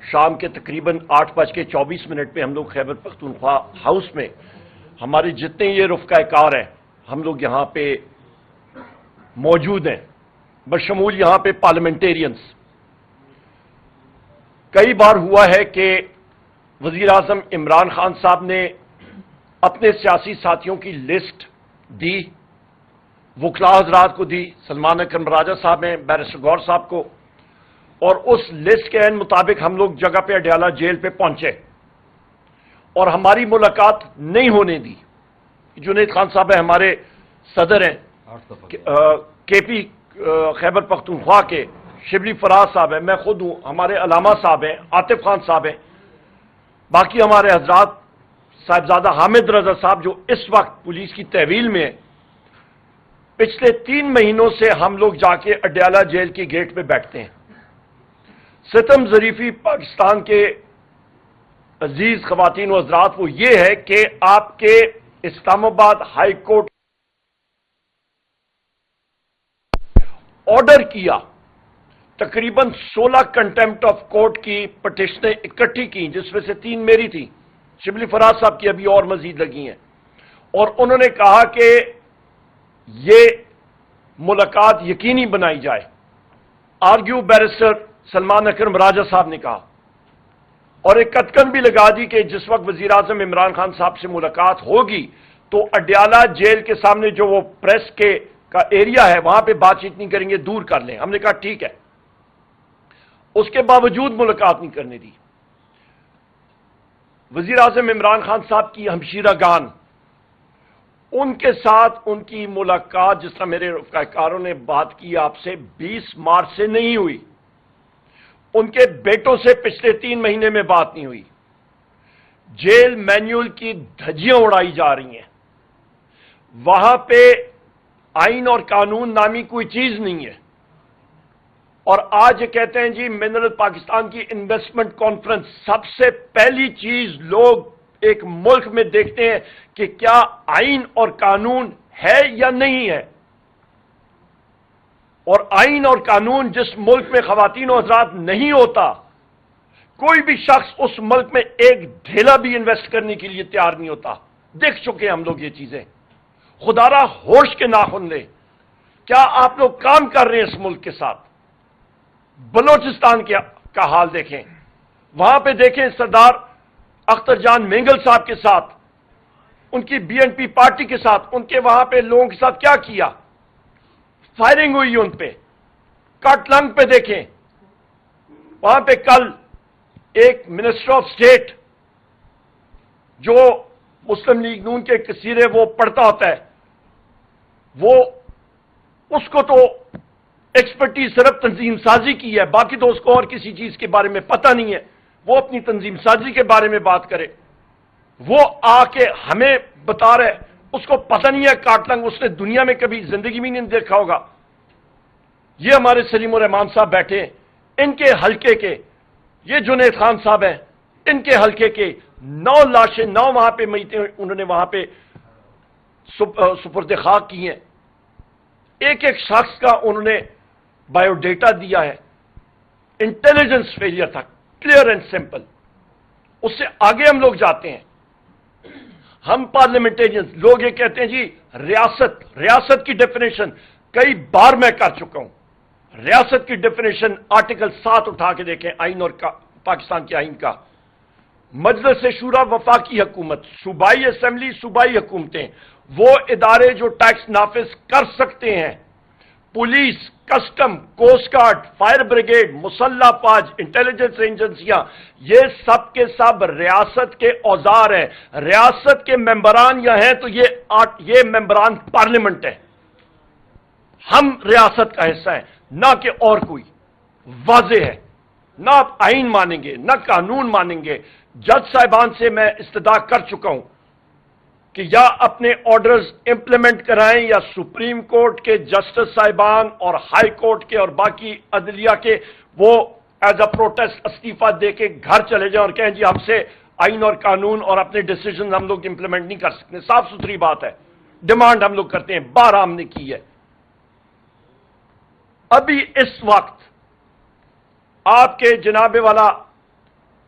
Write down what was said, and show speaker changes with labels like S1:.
S1: شام کے تقریباً 8:24 پہ ہم لوگ خیبر پختونخوا ہاؤس میں ہمارے جتنے یہ رفقۂ کار ہیں ہم لوگ یہاں پہ موجود ہیں، بشمول یہاں پہ پارلیمنٹیرینز۔ کئی بار ہوا ہے کہ وزیر اعظم عمران خان صاحب نے اپنے سیاسی ساتھیوں کی لسٹ دی، وکلاء حضرات کو دی، سلمان اکرم راجہ صاحب ہیں، بیرسٹر غور صاحب کو، اور اس لسٹ کے عین مطابق ہم لوگ جگہ پہ اڈیالہ جیل پہ پہنچے اور ہماری ملاقات نہیں ہونے دی۔ جنید خان صاحب ہیں، ہمارے صدر ہیں کے پی خیبر پختونخوا کے، شبلی فراز صاحب ہیں، میں خود ہوں، ہمارے علامہ صاحب ہیں، عاطف خان صاحب ہیں، باقی ہمارے حضرات، صاحبزادہ حامد رضا صاحب جو اس وقت پولیس کی تحویل میں ہیں۔ پچھلے 3 مہینوں سے ہم لوگ جا کے اڈیالہ جیل کے گیٹ پہ بیٹھتے ہیں۔ ستم ظریفی پاکستان کے عزیز خواتین و حضرات وہ یہ ہے کہ آپ کے اسلام آباد ہائی کورٹ آرڈر کیا، تقریباً 16 کنٹمپٹ آف کورٹ کی پٹیشنیں اکٹھی کی، جس میں سے 3 میری تھی، شبلی فراز صاحب کی ابھی اور مزید لگی ہیں، اور انہوں نے کہا کہ یہ ملاقات یقینی بنائی جائے۔ آرگیو بیرسٹر سلمان اکرم راجہ صاحب نے کہا، اور ایک کتکن بھی لگا دی کہ جس وقت وزیر اعظم عمران خان صاحب سے ملاقات ہوگی تو اڈیالہ جیل کے سامنے جو وہ پریس کا ایریا ہے وہاں پہ بات چیت نہیں کریں گے، دور کر لیں۔ ہم نے کہا ٹھیک ہے، اس کے باوجود ملاقات نہیں کرنے دی۔ وزیر اعظم عمران خان صاحب کی ہمشیرہ گان، ان کے ساتھ ان کی ملاقات، جس طرح میرے رفقۂ کاروں نے بات کی آپ سے، 20 مارچ سے نہیں ہوئی۔ ان کے بیٹوں سے پچھلے 3 مہینے میں بات نہیں ہوئی۔ جیل مینیول کی دھجیاں اڑائی جا رہی ہیں، وہاں پہ آئین اور قانون نامی کوئی چیز نہیں ہے، اور آج یہ کہتے ہیں جی منرل پاکستان کی انویسٹمنٹ کانفرنس۔ سب سے پہلی چیز لوگ ایک ملک میں دیکھتے ہیں کہ کیا آئین اور قانون ہے یا نہیں ہے، اور آئین اور قانون جس ملک میں خواتین و حضرات نہیں ہوتا، کوئی بھی شخص اس ملک میں ایک ڈھیلا بھی انویسٹ کرنے کے لیے تیار نہیں ہوتا۔ دیکھ چکے ہم لوگ یہ چیزیں۔ خدا را ہوش کے ناخن لے، کیا آپ لوگ کام کر رہے ہیں اس ملک کے ساتھ؟ بلوچستان کا حال دیکھیں، وہاں پہ دیکھیں سردار اختر جان مینگل صاحب کے ساتھ، ان کی بی این پی پارٹی کے ساتھ، ان کے وہاں پہ لوگوں کے ساتھ کیا کیا، فائرنگ ہوئی ان پہ۔ کٹ لنگ پہ دیکھیں، وہاں پہ کل ایک منسٹر آف اسٹیٹ جو مسلم لیگ نون کے کثیر وہ پڑھتا ہوتا ہے، وہ اس کو تو ایکسپرٹیز صرف تنظیم سازی کی ہے، باقی تو اس کو اور کسی چیز کے بارے میں پتہ نہیں ہے۔ وہ اپنی تنظیم سازی کے بارے میں بات کرے، وہ آ کے ہمیں بتا رہے، اس کو پتہ نہیں ہے کاٹلنگ اس نے دنیا میں کبھی زندگی میں نہیں دیکھا ہوگا۔ یہ ہمارے سلیم الرحمان صاحب بیٹھے ہیں، ان کے حلقے کے، یہ جنید خان صاحب ہیں، ان کے حلقے کے 9 لاشیں، 9 وہاں پہ میتیں انہوں نے وہاں پہ سپرد خاک کی ہیں۔ ایک ایک شخص کا انہوں نے بایو ڈیٹا دیا ہے۔ انٹیلیجنس فیلئر تھا، کلیئر اینڈ سمپل۔ اس سے آگے ہم لوگ جاتے ہیں، ہم پارلیمنٹیرینز لوگ یہ کہتے ہیں جی ریاست کی ڈیفینیشن کئی بار میں کر چکا ہوں۔ ریاست کی ڈیفینیشن آرٹیکل 7 اٹھا کے دیکھیں آئین اور پاکستان کے آئین کا۔ مجلس شورا وفاقی حکومت، صوبائی اسمبلی صوبائی حکومتیں، وہ ادارے جو ٹیکس نافذ کر سکتے ہیں، police, custom, coast guard, fire brigade, مسلح افواج، انٹیلیجنس ایجنسیاں، یہ سب کے سب ریاست کے اوزار ہیں۔ ریاست کے ممبران یہ ہیں تو یہ ممبران پارلیمنٹ ہیں۔ ہم ریاست کا حصہ ہیں، نہ کہ اور کوئی۔ واضح ہے، نہ آپ آئین مانیں گے، نہ قانون مانیں گے۔ جج صاحبان سے میں استدعا کر چکا ہوں کہ یا اپنے آرڈرز امپلیمنٹ کرائیں، یا سپریم کورٹ کے جسٹس صاحبان اور ہائی کورٹ کے اور باقی عدلیہ کے وہ ایز اے پروٹیسٹ استعفیٰ دے کے گھر چلے جائیں اور کہیں جی ہم سے آئین اور قانون اور اپنے ڈیسیجن ہم لوگ امپلیمنٹ نہیں کر سکتے۔ صاف ستھری بات ہے، ڈیمانڈ ہم لوگ کرتے ہیں، بار ہم نے کی ہے۔ ابھی اس وقت آپ کے جناب والا